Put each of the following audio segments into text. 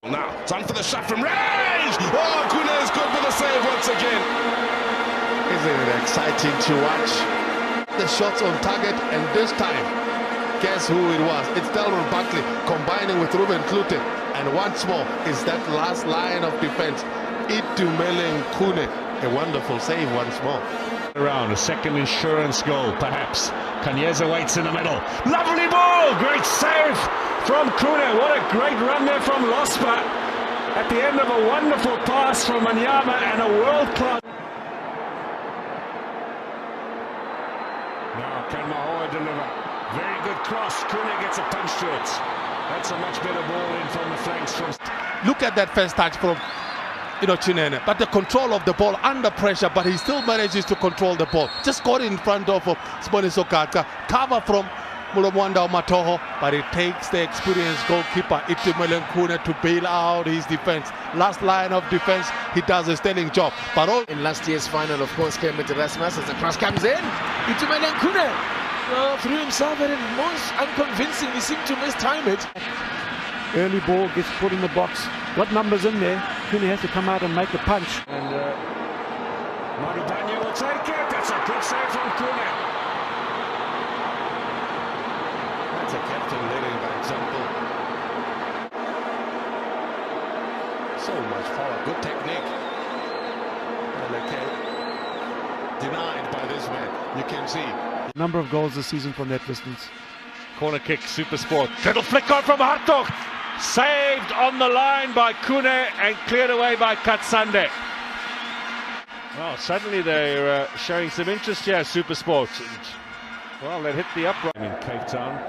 Now, it's on for the shot from range! Oh, Khune is good for the save once again. Isn't it exciting to watch? The shots on target, and this time, guess who it was? It's Delron Buckley combining with Ruben Klute. And once more is that last line of defense. Itumeleng Khune, a wonderful save once more. Around a second insurance goal, perhaps. Kanyeza waits in the middle. Lovely ball! Great save from Khune. What a great run there from Lospa. At the end of a wonderful pass from Manyama and a world-class. Now can Mahoa deliver? Very good cross. Khune gets a punch to it. That's a much better ball in from the flanks. Look at that first touch from Chinene, but the control of the ball under pressure, but he still manages to control the ball. Just got in front of Siboniso Kaka, cover from Mulomwanda Matoho, but it takes the experienced goalkeeper Itumeleng Khune to bail out his defense. Last line of defense, he does a sterling job. But all in last year's final, of course, came with Rasmus as the cross comes in. Itumeleng Khune threw himself at it most unconvincing. He seemed to mistime it. Early ball gets put in the box. Got numbers in there. Khune has to come out and make the punch. And Marubanya will take it. That's a good save from Khune. That's a captain leading by example. So much power, good technique. And okay, denied by this man. You can see. Number of goals this season from that distance. Corner kick, Super Sport. Little flick on from Hartog. Saved on the line by Khune and cleared away by Katsande. Well, suddenly they're showing some interest here, Super Sport. Well, they hit the upright. In Cape Town,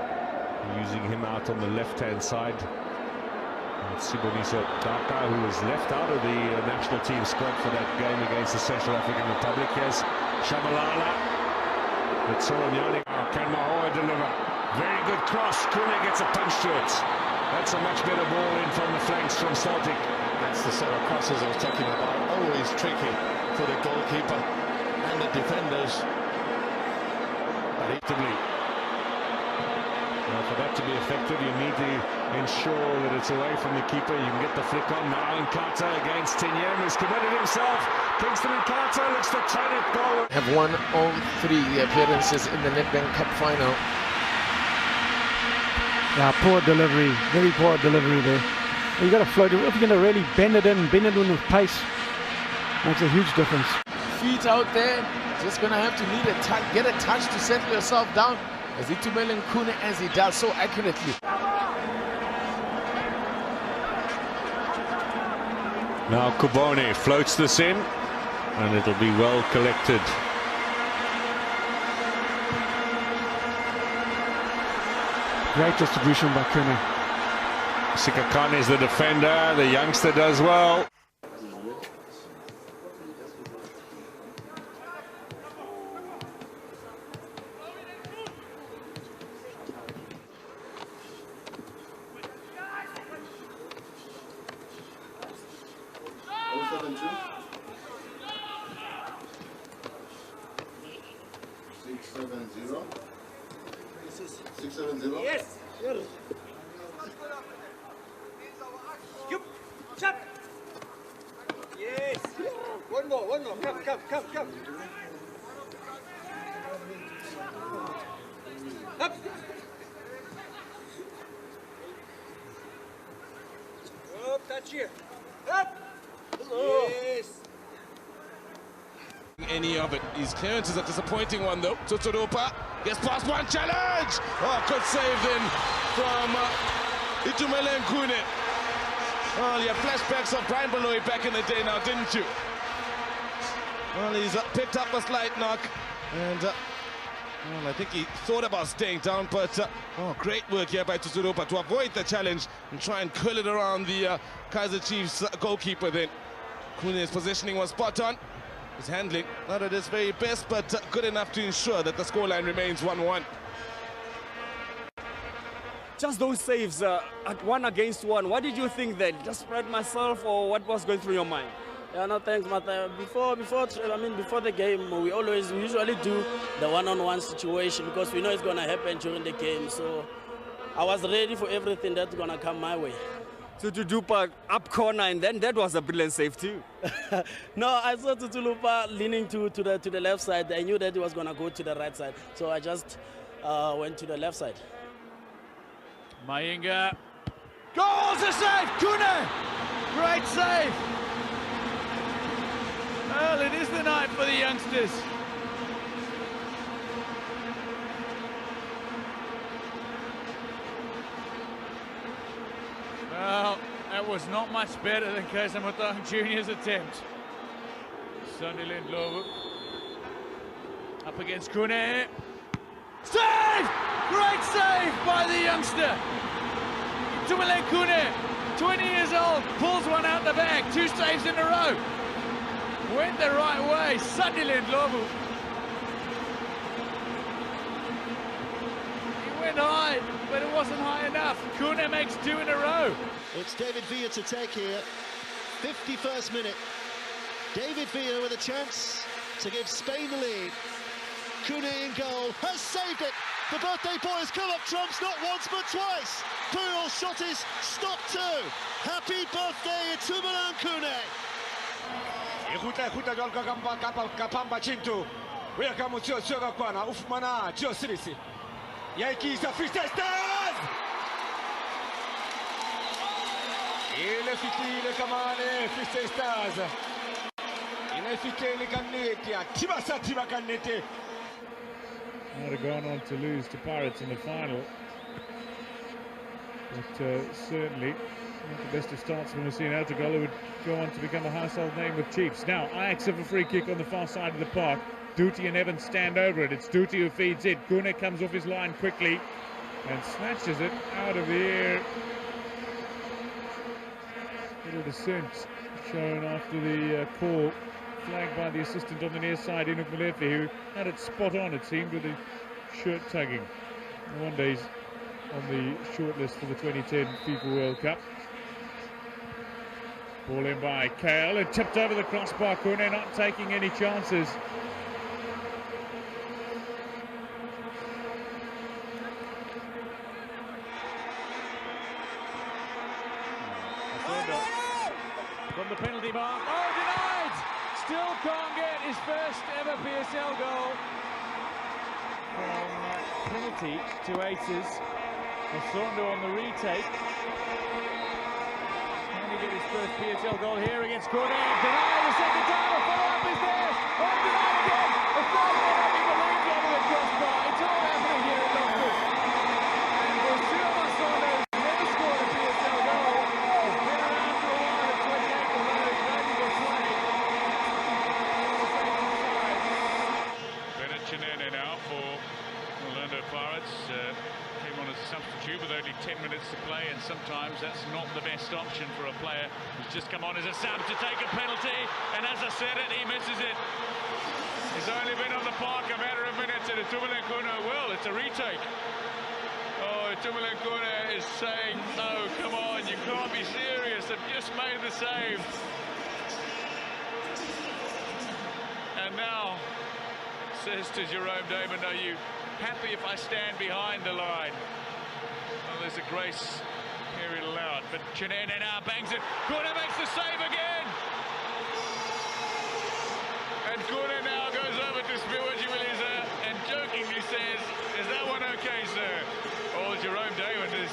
using him out on the left-hand side. And Siboniso Daka, who was left out of the national team squad for that game against the Central African Republic. Here's Shabalala. But Soronyani. Can Mahoa deliver? Very good cross. Khune gets a punch to it. That's a much better ball in from the flanks from Celtic. That's the set of crosses I was talking about. Always tricky for the goalkeeper and the defenders. Predictably. Well, for that to be effective, you need to ensure that it's away from the keeper. You can get the flick on now. Nkata against Tinyem, who's committed himself. Kingston Nkata looks to turn it goal. Have won all 3 appearances in the Nedbank Cup final. Yeah, poor delivery, very poor delivery there. You got to float it. If you're going to really bend it in with pace, makes a huge difference. Feet out there, just going to have to need a touch, get a touch to settle yourself down, as Itumeleng Khune as he does so accurately. Now Kubone floats this in, and it'll be well collected. Great distribution by Khune. Sikakane is the defender, the youngster does well. Yes. Shut. Yes. One more. Come. Up. Up, touch here. Up. Yes. Any of it. His clearance is a disappointing one though. Tuturupa gets past one challenge. Oh, good save then from Itumeleng Khune. Well, you have flashbacks of Brian Baloyi back in the day now, didn't you? Well, he's picked up a slight knock, and well, I think he thought about staying down, but oh, great work here by Tuturupa to avoid the challenge and try and curl it around the Kaizer Chiefs goalkeeper then. Khune's positioning was spot on. His handling, not at his very best, but good enough to ensure that the scoreline remains 1-1. Just those saves at 1 against 1. What did you think then? Just spread myself, or what was going through your mind? Yeah, no, thanks, Martha. Before the game, we usually do the one-on-one situation because we know it's going to happen during the game. So I was ready for everything that's going to come my way. Tutudupa up corner, and then that was a brilliant save too. No, I saw Tutulupa leaning to the left side. I knew that he was going to go to the right side, so I just went to the left side. Mainga. Goals a save! Khune! Great save! Well, it is the night for the youngsters. Well, that was not much better than Kaisamotang Jr.'s attempt. Sunderland Lovu. Up against Khune. Save! Great save by the youngster. Itumeleng Khune, 20 years old, pulls one out the bag. 2 saves in a row. Went the right way. Sunderland Lovu. He went high, but it wasn't high enough. Khune makes 2 in a row. It's David Villa to take here. 51st minute. David Villa with a chance to give Spain the lead. Khune in goal, has saved it. The birthday boy has come up trumps not once but twice. Puyol shot is stopped too. Happy birthday, Itumeleng Khune. Ikuta jwal kapamba chintu. Wea kamu tio kwana ufumana tio sirisi. Yaikisa Free State Stars. Ile fitile kamane Free State Stars. Ile fitile kanete tibasa tiba kanete. Might have gone on to lose to Pirates in the final, but certainly not the best of starts when we've seen Ertugrul would go on to become a household name with Chiefs. Now Ajax have a free kick on the far side of the park. Duty and Evans stand over it. It's Duty who feeds it. Khune comes off his line quickly and snatches it out of the air. Little descent shown after the call. Flagged by the assistant on the near side, Itumeleng, who had it spot on, it seemed, with the shirt tugging. No wonder he's on the shortlist for the 2010 FIFA World Cup. Ball in by Kale, and tipped over the crossbar. Khune not taking any chances. From the penalty mark. Oh, denied! Still can't get his first ever PSL goal. From penalty to aces. Osondo on the retake. Can he get his first PSL goal here against Khune? Denied the second time. A follow-up is there. Oh, denied again. A third one up in the lead over the crossbar. It's all happening here at Lockwood. And Osondo has never scored a PSL goal. He's been around for a while at 28, although he's ready to play. Chinene now for Orlando Pirates. Came on as a substitute with only 10 minutes to play, and sometimes that's not the best option for a player who's just come on as a sub to take a penalty, and as I said it, he misses it. He's only been on the park a matter of minutes, and Itumeleng Khune, well, it's a retake. Oh, Itumeleng Khune is saying, no, come on, you can't be serious, I've just made the save. And now, says to Jerome Damon, are you happy if I stand behind the line? Well, there's a grace period allowed, but Chinene now bangs it. Khune makes the save again! And Khune now goes over to Spiwaji Williza and jokingly says, is that one okay, sir? Oh, Jerome Damon is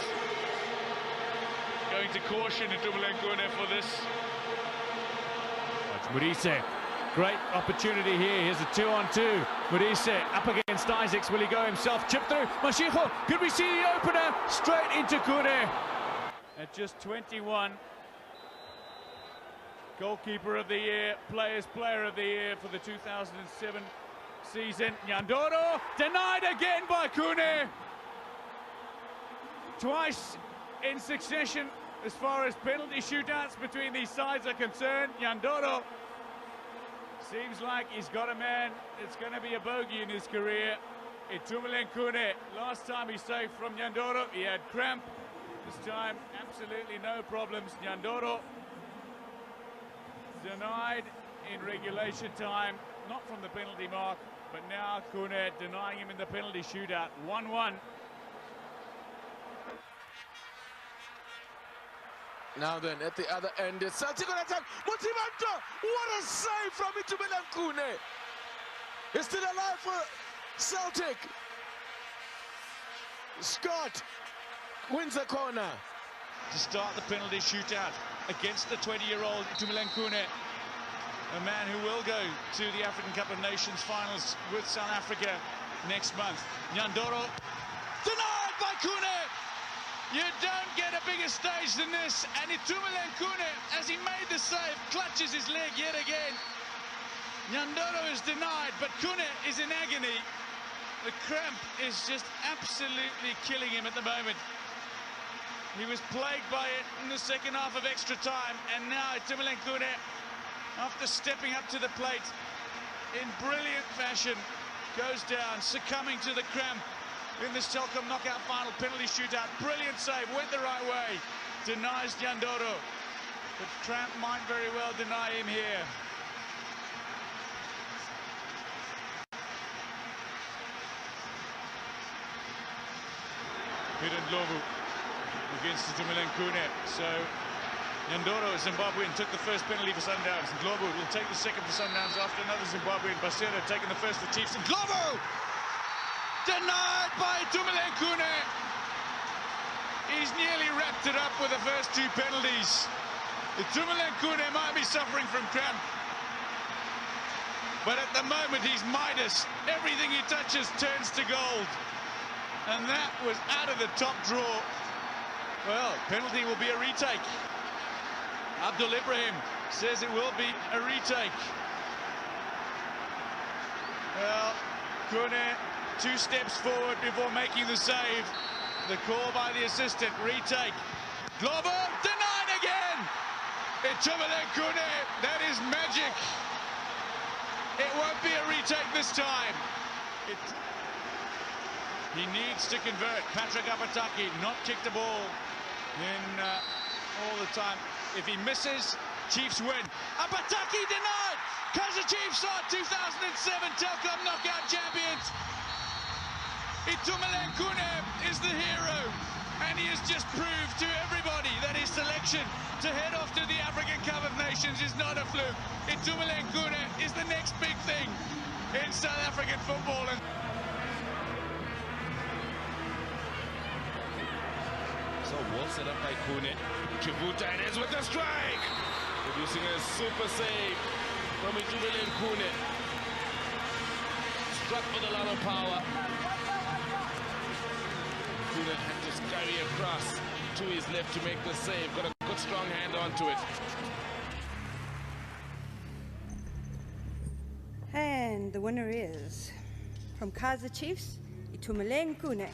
going to caution Itumeleng Khune for this. That's Murise. Great opportunity here. Here's a 2-on-2. Murise up against Isaacs. Will he go himself? Chip through. Mashiho. Could we see the opener? Straight into Khune. At just 21. Goalkeeper of the year. Player of the year for the 2007 season. Nyandoro. Denied again by Khune. Twice in succession as far as penalty shootouts between these sides are concerned. Nyandoro seems like he's got a man that's going to be a bogey in his career. Itumeleng Khune, last time he saved from Nyandoro, he had cramp. This time, absolutely no problems. Nyandoro denied in regulation time, not from the penalty mark, but now Khune denying him in the penalty shootout. 1-1. Now then, at the other end, it's Celtic on attack. Motivanto! What a save from Itumeleng Khune! It's still alive for Celtic. Scott wins the corner. To start the penalty shootout against the 20-year-old Itumeleng Khune, a man who will go to the African Cup of Nations finals with South Africa next month. Nyandoro denied by Khune. You don't get a bigger stage than this, and Itumeleng Khune, as he made the save, clutches his leg yet again. Nyandoro is denied, but Khune is in agony. The cramp is just absolutely killing him at the moment. He was plagued by it in the second half of extra time, and now Itumeleng Khune, after stepping up to the plate in brilliant fashion, goes down, succumbing to the cramp in this Telkom knockout final penalty shootout. Brilliant save, went the right way, denies Nyandoro, but cramp might very well deny him here. Hidden Lovu against Itumeleng Khune. So Nyandoro, Zimbabwean, took the first penalty for Sundowns. Ndlovu will take the second for Sundowns after another Zimbabwean. Basero taking the first for Chiefs. And Ndlovu denied by Itumeleng Khune. He's nearly wrapped it up with the first two penalties. Itumeleng Khune might be suffering from cramp, but at the moment he's Midas. Everything he touches turns to gold. And that was out of the top draw. Well, penalty will be a retake. Abdul Ibrahim says it will be a retake. Well, Khune 2 steps forward before making the save. The call by the assistant, retake. Globo denied again. Itumeleng Khune, that is magic. It won't be a retake this time. He needs to convert. Patrick Apataki not kicked the ball in all the time. If he misses, Chiefs win. Apataki denied. Kaizer Chiefs are 2007 Telkom knockout champions. Itumeleng Khune is the hero, and he has just proved to everybody that his selection to head off to the African Cup of Nations is not a fluke. Itumeleng Khune is the next big thing in South African football. So well set up by Khune. Chivuta and is with the strike. Producing a super save from Itumeleng Khune. Struck with a lot of power. Khune had to scurry across to his left to make the save. Got a good strong hand onto it. And the winner is, from Kaizer Chiefs, Itumeleng Khune.